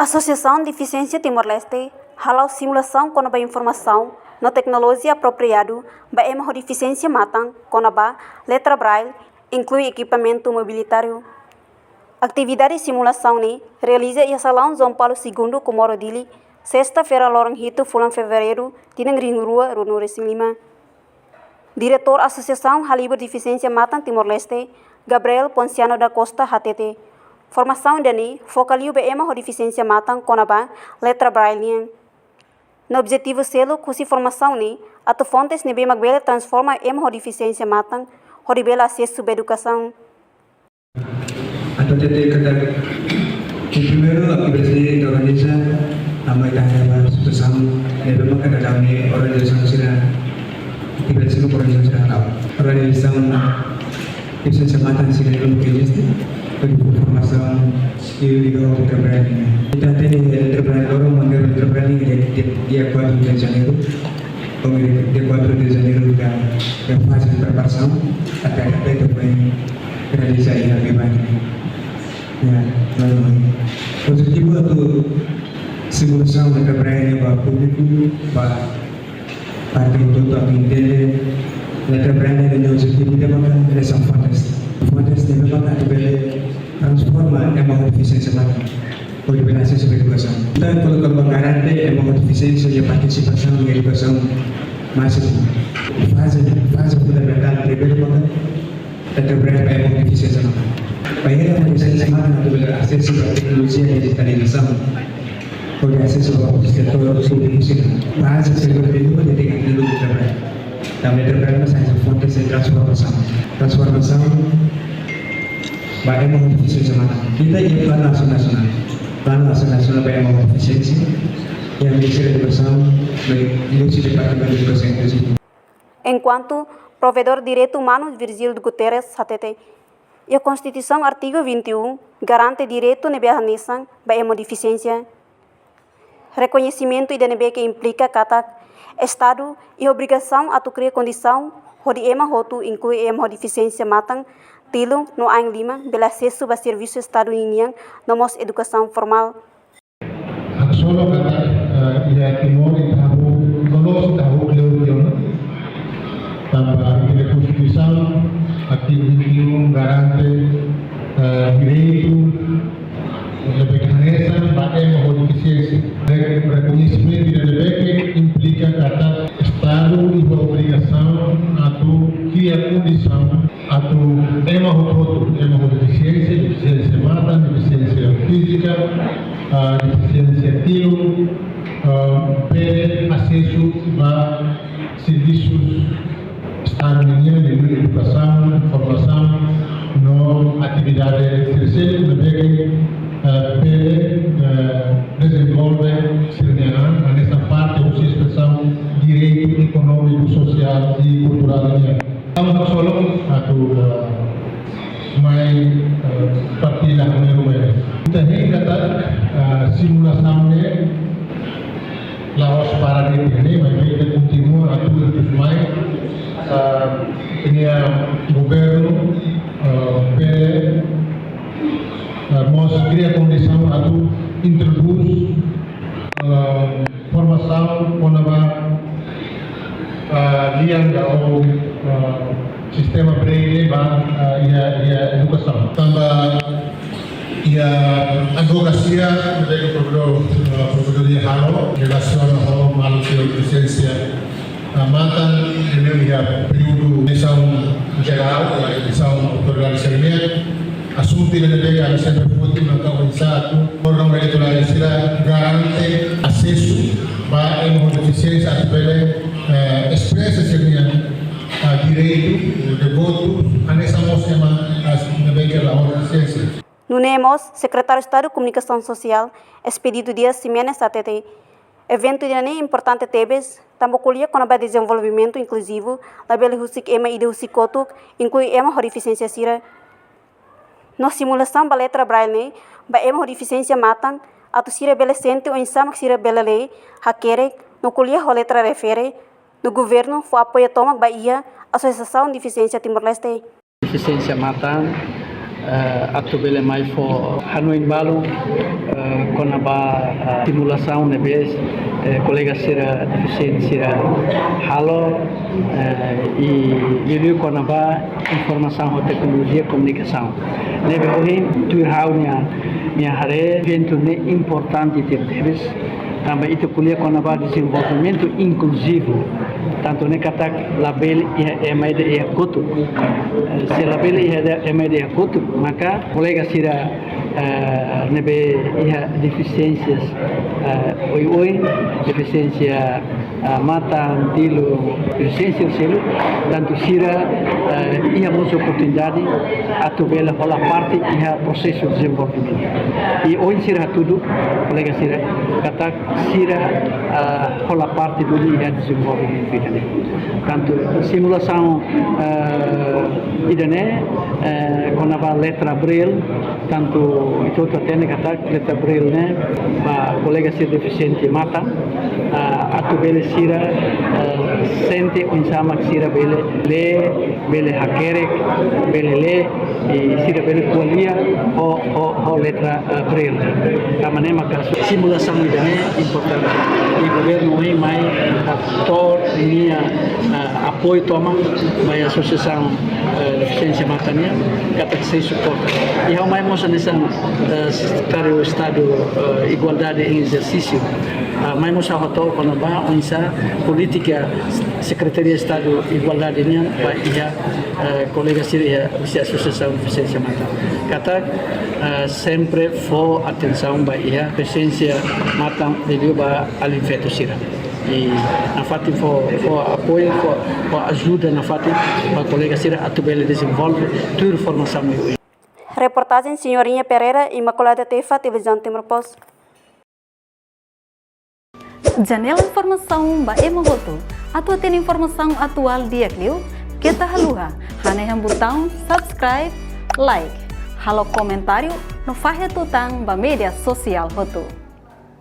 Associação de Deficiência Timor-Leste halau simulação com a informação na tecnologia apropriado para a deficiência matang com a letra braille inclui equipamento mobilitário. Atividade simulação ni realiza ia salão João Paulo II Comoro Dili sexta-feira lorong hito fulan fevereiro tinang ring rua Runure Lima. Diretor Associação Haliber Deficiência Matang Timor-Leste Gabriel Ponciano da Costa HTT. Formação dani focaliu BM deficiência matang com a letra braille. No objetivo selo kusi formação ni atu fontes ne be magbele transforma deficiência matang horibela acesso à educação. Atau tete kata primeiro a presidente organiza a maitanya associação ne be makada dalam organisasi sira tiba-tiba organisasi sira organização deficiência matang sira dulu kejesti informação e ligar ao trabalho. Kita tem trabalho orang manggar trabalho dia 4 de janeiro, dia 4 de janeiro da fase de preparação até também realizar a bebana. Ya, lalu objetivo itu simulação de trabalho para público para todo a entender o trabalho de objetivo de uma relação fantástica. Fantástica memang ada transforma deficiência mata originasi sebagai educação. Dan kalau kebakaran deh deficiência e participação em educação masih fase fundamental primeiro maka terhadap deficiência mata. Baiknya deficiência mata adalah akses ke teknologi dan digitalisasi. Kalau akses ke sektor solusi, fase sektor itu dengan dulu terhadap. Dalam terhadap saya fontes transformação Baik deficiência mata. Kita ingin plan nasional baik deficiência yang bisa educação melalui Departamento de Educação Inclusiva. Enquanto provedor de direito humano Virgílio Guterres HTT, e a Constituição artigo 21 garante direito nebehanesan baik deficiência. Reconhecimento IDNB que implica kata Estado e obrigação a criar condição onde hotu inclui deficiência matang tilung no ang lima bela acesso a serviço Estado União nomos educação formal. Solo kata ia timor tahu lolos tahu kleution tanpa a Constituição artigo 21 garante direito nebehanesa para deficiência. Reconhecimento de implica kata Estado e obrigação a criar condição a deficiência mata, deficiência física, deficiência tilo, ter acesso a serviços Estado de educação, formação, no atividade terceira, desenvolve nessa parte ou se expressão direito econômico, social e cultural. Não só mai partida meruem. Tadi kata simulação Laos para ini mai beda continuo atu mai ini governo pele mos cria condição atu introduz formação konaba liang ao sistema braille ia educação. Tambah ia advocacia dari provedoria de halo relação ao maluco deficiência mantan ini ia período lição geral lição autoridade assunto de negara sempre foi na organização órgão eleitoral será garante acesso para deficiência a expressa seria direito de voto nessa moção a deficiência. Nunemos, Secretário de Estado de Comunicação Social, expedido Dias Ximenes ATT. Evento de importante tebes, também colhia com o desenvolvimento inclusivo, da bela husik ema e de husikotuk, inclui ema deficiência sira. Na simulação da letra braille, ba ema deficiência matang, atu sira bela sente ou insama sira bela lei, hakere, no colhia a letra refere, no governo foi apoio tomak Bahia, Associação de Deficiência Timor-Leste. Deficiência matang atau bela mai for Hanoi Balu konaba simulação nebes colega sira deficiente sira halo e ele konaba informação e tecnologia comunicação nebe hoje tu haunya minha hare evento ne importante tebes também itu kuliah konaba desenvolvimento inclusivo tanto ne katak label ia maide ia kutu se label ia maide ia kutu maka kolega sira nebe ia deficiências oi deficiência mata dilo deficiência selo tanto sira ia muita oportunidade atu bela pela parte ia processo de desenvolvimento e oi sira tudo kolega sira katak sira pela parte do ia desenvolvimento idane tanto simulação idane konaba letra braille tanto itu tertene kata letra braille ne ba kolega sira deficiente mata atu bele sira sente unsama sira bele hakerek bele le e sira bele kuliah o letra braille kamane maka simulação idane importante e governo aí mai ator minha apoio toma mai associação deficiência matanya kata saya suporta e hau mai moça nessa secretário estado igualdade em exercício mai moça hoto quando ba onsa política secretaria estado igualdade nya ba ia colega siria usia associação deficiência mata kata sempre for atenção ba ia deficiência mata de ba alinfeto sira e na fati for apoio for ajuda na fati para colega sira atubele desenvolve toda formação meu. Reportagem Senhorinha Pereira, Imaculada Tefa, Televisão Timor-Post. Janela informação ba emogoto. Atua tem informação atual dia clio. Kita haluha. Haneham botão subscribe, like. Halo comentário no fahe tutang ba media sosial hotu.